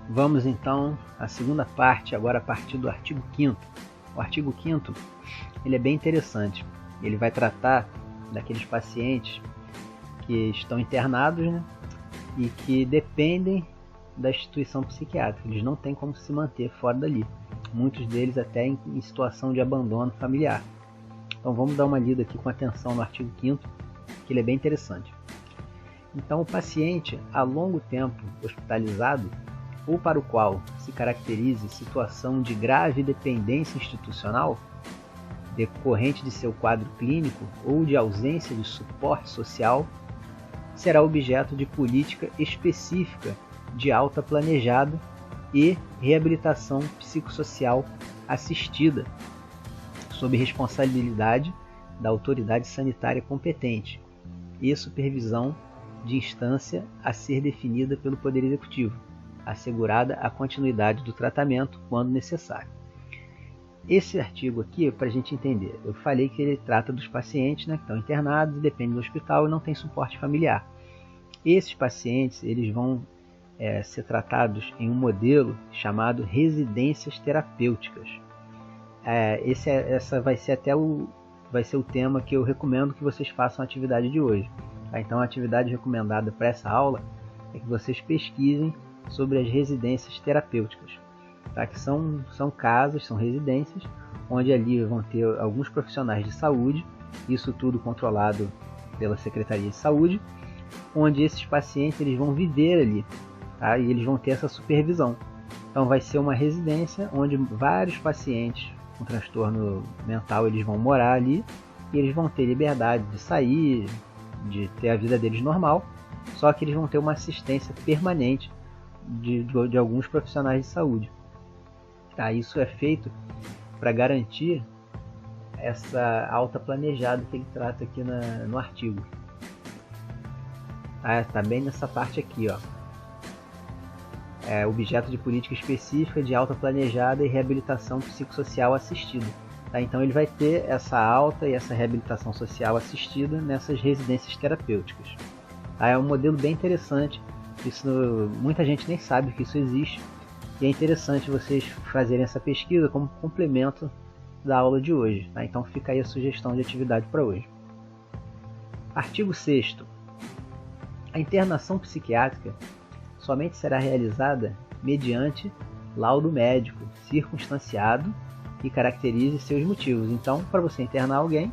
Vamos então à segunda parte, agora a partir do artigo 5º. O artigo 5º ele é bem interessante. Ele vai tratar daqueles pacientes que estão internados, né, e que dependem da instituição psiquiátrica. Eles não têm como se manter fora dali. Muitos deles até em situação de abandono familiar. Então vamos dar uma lida aqui com atenção no artigo 5º, que ele é bem interessante. Então o paciente a longo tempo hospitalizado ou para o qual se caracterize situação de grave dependência institucional, decorrente de seu quadro clínico ou de ausência de suporte social, será objeto de política específica de alta planejada e reabilitação psicossocial assistida, sob responsabilidade da autoridade sanitária competente e supervisão de instância a ser definida pelo Poder Executivo, assegurada a continuidade do tratamento quando necessário. Esse artigo aqui, para a gente entender, eu falei que ele trata dos pacientes, né, que estão internados e dependem do hospital e não tem suporte familiar. Esses pacientes eles vão ser tratados em um modelo chamado residências terapêuticas. Essa vai ser o tema que eu recomendo que vocês façam a atividade de hoje. Tá? Então a atividade recomendada para essa aula é que vocês pesquisem sobre as residências terapêuticas. Tá? Que são casas, são residências, onde ali vão ter alguns profissionais de saúde, isso tudo controlado pela Secretaria de Saúde, onde esses pacientes eles vão viver ali, tá? E eles vão ter essa supervisão. Então vai ser uma residência onde vários pacientes com transtorno mental eles vão morar ali e eles vão ter liberdade de sair, de ter a vida deles normal, só que eles vão ter uma assistência permanente de alguns profissionais de saúde. Tá? Isso é feito para garantir essa alta planejada que ele trata aqui no artigo. Tá bem nessa parte aqui, ó. Objeto de política específica de alta planejada e reabilitação psicossocial assistida. Tá? Então ele vai ter essa alta e essa reabilitação social assistida nessas residências terapêuticas. Tá? É um modelo bem interessante. Muita gente nem sabe que isso existe. E é interessante vocês fazerem essa pesquisa como complemento da aula de hoje. Tá? Então fica aí a sugestão de atividade para hoje. Artigo 6º. A internação psiquiátrica somente será realizada mediante laudo médico circunstanciado que caracterize seus motivos. Então, para você internar alguém,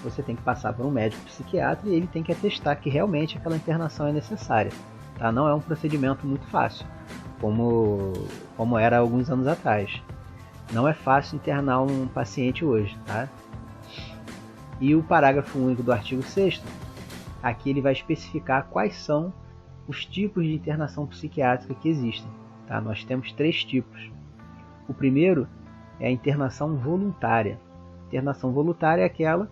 você tem que passar por um médico psiquiatra e ele tem que atestar que realmente aquela internação é necessária. Tá? Não é um procedimento muito fácil, como era há alguns anos atrás. Não é fácil internar um paciente hoje. Tá? E o parágrafo único do artigo 6º, aqui ele vai especificar quais são os tipos de internação psiquiátrica que existem. Tá? Nós temos 3 tipos. O primeiro é a internação voluntária. Internação voluntária é aquela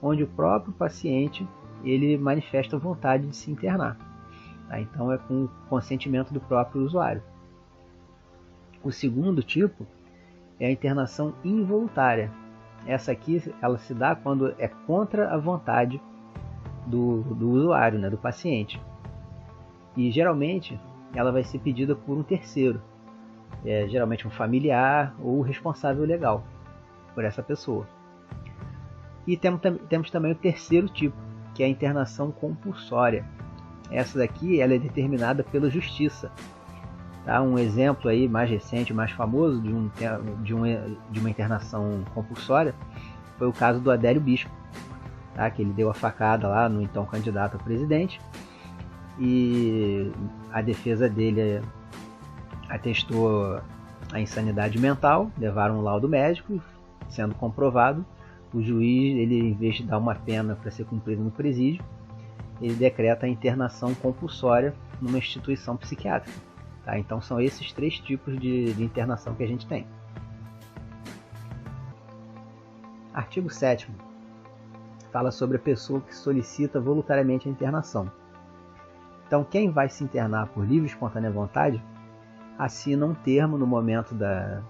onde o próprio paciente ele manifesta vontade de se internar. Tá? Então é com o consentimento do próprio usuário. O segundo tipo é a internação involuntária. Essa aqui ela se dá quando é contra a vontade do usuário, né, do paciente. E geralmente ela vai ser pedida por um terceiro, geralmente um familiar ou o responsável legal por essa pessoa. E temos também o terceiro tipo, que é a internação compulsória. Essa daqui ela é determinada pela justiça. Tá? Um exemplo aí mais recente, mais famoso de uma internação compulsória foi o caso do Adélio Bispo. Tá? Que ele deu a facada lá no então candidato a presidente e a defesa dele atestou a insanidade mental, levaram um laudo médico, sendo comprovado, o juiz, ele, em vez de dar uma pena para ser cumprida no presídio, ele decreta a internação compulsória numa instituição psiquiátrica. Tá? Então são esses 3 tipos de internação que a gente tem. Artigo 7º. Fala sobre a pessoa que solicita voluntariamente a internação. Então, quem vai se internar por livre e espontânea vontade, assina um termo no momento da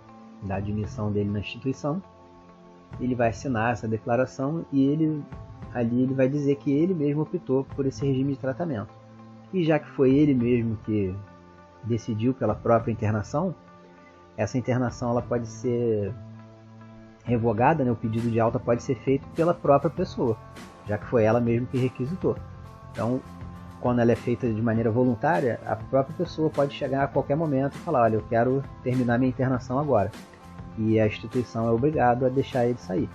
admissão dele na instituição. Ele vai assinar essa declaração e ele vai dizer que ele mesmo optou por esse regime de tratamento. E já que foi ele mesmo que decidiu pela própria internação, essa internação ela pode ser revogada, né? O pedido de alta pode ser feito pela própria pessoa, já que foi ela mesma que requisitou. Então, quando ela é feita de maneira voluntária, a própria pessoa pode chegar a qualquer momento e falar: olha, eu quero terminar minha internação agora. E a instituição é obrigada a deixar ele sair.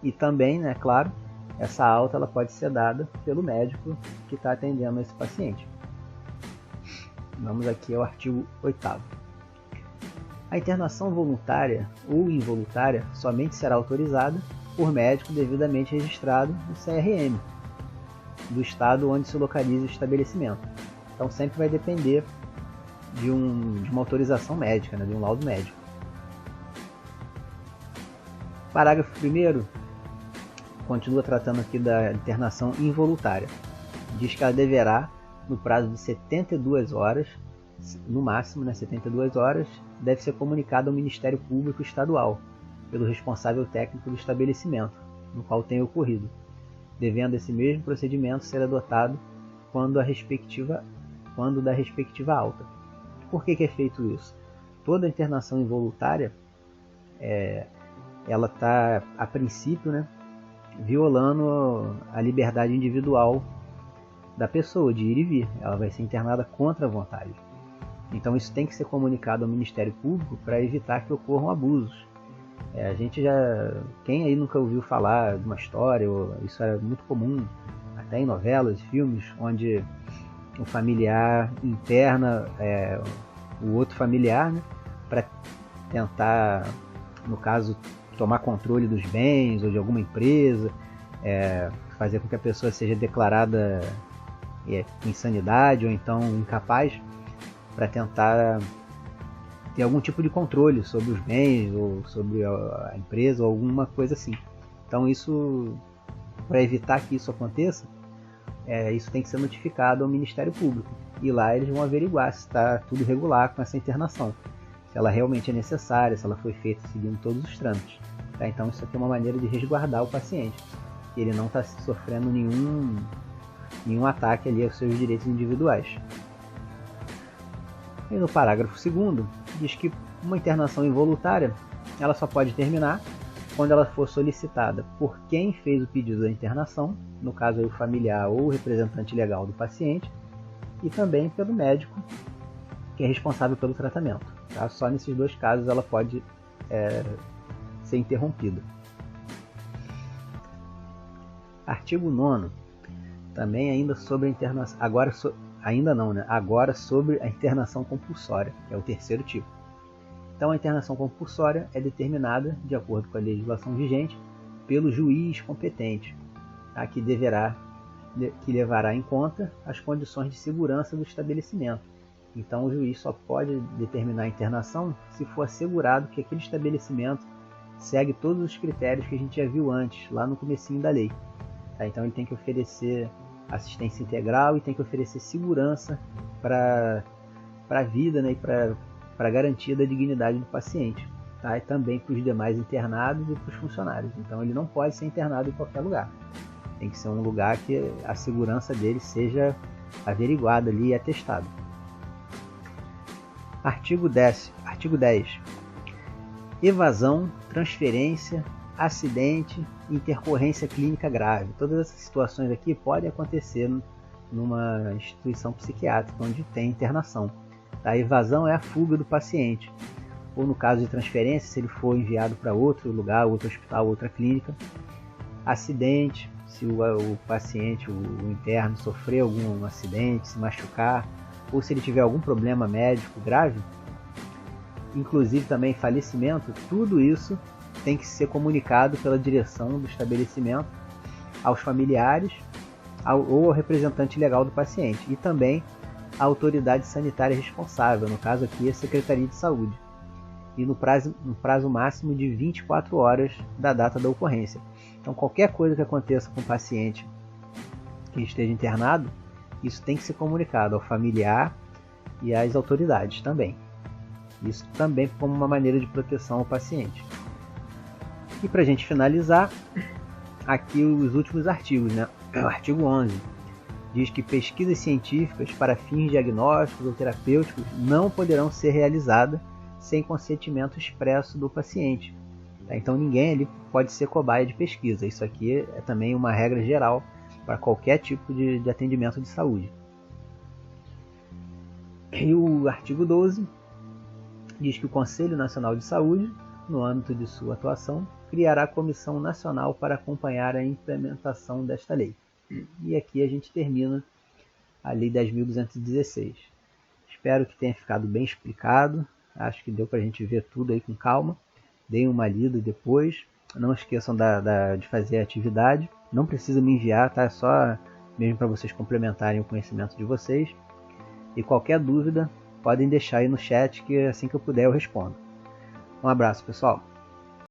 E também, né, claro, essa alta ela pode ser dada pelo médico que está atendendo esse paciente. Vamos aqui ao artigo 8º. A internação voluntária ou involuntária somente será autorizada por médico devidamente registrado no CRM do estado onde se localiza o estabelecimento. Então sempre vai depender de uma autorização médica, né, de um laudo médico. Parágrafo 1º continua tratando aqui da internação involuntária. Diz que ela deverá, no prazo de 72 horas, no máximo, né, 72 horas, deve ser comunicada ao Ministério Público Estadual, pelo responsável técnico do estabelecimento, no qual tenha ocorrido, devendo esse mesmo procedimento ser adotado quando da respectiva alta. Por que é feito isso? Toda internação involuntária, ela está, a princípio, né, violando a liberdade individual da pessoa de ir e vir. Ela vai ser internada contra a vontade. Então isso tem que ser comunicado ao Ministério Público para evitar que ocorram abusos. A gente quem aí nunca ouviu falar de uma história, isso era muito comum, até em novelas, filmes, onde o familiar interna o outro familiar, né, para tentar, no caso, tomar controle dos bens ou de alguma empresa, fazer com que a pessoa seja declarada insanidade ou então incapaz, para tentar ter algum tipo de controle sobre os bens ou sobre a empresa ou alguma coisa assim. Então isso, para evitar que isso aconteça, isso tem que ser notificado ao Ministério Público, e lá eles vão averiguar se está tudo regular com essa internação, se ela realmente é necessária, se ela foi feita seguindo todos os trâmites. Tá? Então isso aqui é uma maneira de resguardar o paciente, que ele não está sofrendo nenhum ataque ali aos seus direitos individuais. E no parágrafo 2º diz que uma internação involuntária ela só pode terminar quando ela for solicitada por quem fez o pedido da internação, no caso aí o familiar ou o representante legal do paciente, e também pelo médico que é responsável pelo tratamento. Tá? Só nesses dois casos ela pode ser interrompida. Artigo 9º, também ainda sobre a internação, agora sobre a internação compulsória, que é o terceiro tipo. Então a internação compulsória é determinada, de acordo com a legislação vigente, pelo juiz competente, tá? que levará em conta as condições de segurança do estabelecimento. Então o juiz só pode determinar a internação se for assegurado que aquele estabelecimento segue todos os critérios que a gente já viu antes, lá no comecinho da lei. Tá? Então ele tem que oferecer assistência integral e tem que oferecer segurança para a vida, né, e para a garantia da dignidade do paciente, tá? E também para os demais internados e para os funcionários. Então ele não pode ser internado em qualquer lugar. Tem que ser um lugar que a segurança dele seja averiguada ali e atestada. Artigo 10. Evasão, transferência, acidente, intercorrência clínica grave. Todas essas situações aqui podem acontecer numa instituição psiquiátrica onde tem internação. A evasão é a fuga do paciente, ou no caso de transferência, se ele for enviado para outro lugar, outro hospital, outra clínica. Acidente, se o paciente, o interno, sofrer algum acidente, se machucar, ou se ele tiver algum problema médico grave, inclusive também falecimento, tudo isso tem que ser comunicado pela direção do estabelecimento aos familiares ou ao representante legal do paciente, e também à autoridade sanitária responsável, no caso aqui a Secretaria de Saúde, e no prazo máximo de 24 horas da data da ocorrência. Então qualquer coisa que aconteça com o paciente que esteja internado, isso tem que ser comunicado ao familiar e às autoridades também. Isso também como uma maneira de proteção ao paciente. E para a gente finalizar, aqui os últimos artigos, né? O artigo 11 diz que pesquisas científicas para fins diagnósticos ou terapêuticos não poderão ser realizadas sem consentimento expresso do paciente. Tá? Então ninguém ali pode ser cobaia de pesquisa. Isso aqui é também uma regra geral para qualquer tipo de atendimento de saúde. E o artigo 12 diz que o Conselho Nacional de Saúde, no âmbito de sua atuação, criará a Comissão Nacional para acompanhar a implementação desta lei. E aqui a gente termina a Lei 10.216. Espero que tenha ficado bem explicado. Acho que deu para a gente ver tudo aí com calma. Deem uma lida depois. Não esqueçam de fazer a atividade. Não precisa me enviar, tá? É só mesmo para vocês complementarem o conhecimento de vocês. E qualquer dúvida, podem deixar aí no chat que assim que eu puder eu respondo. Um abraço, pessoal!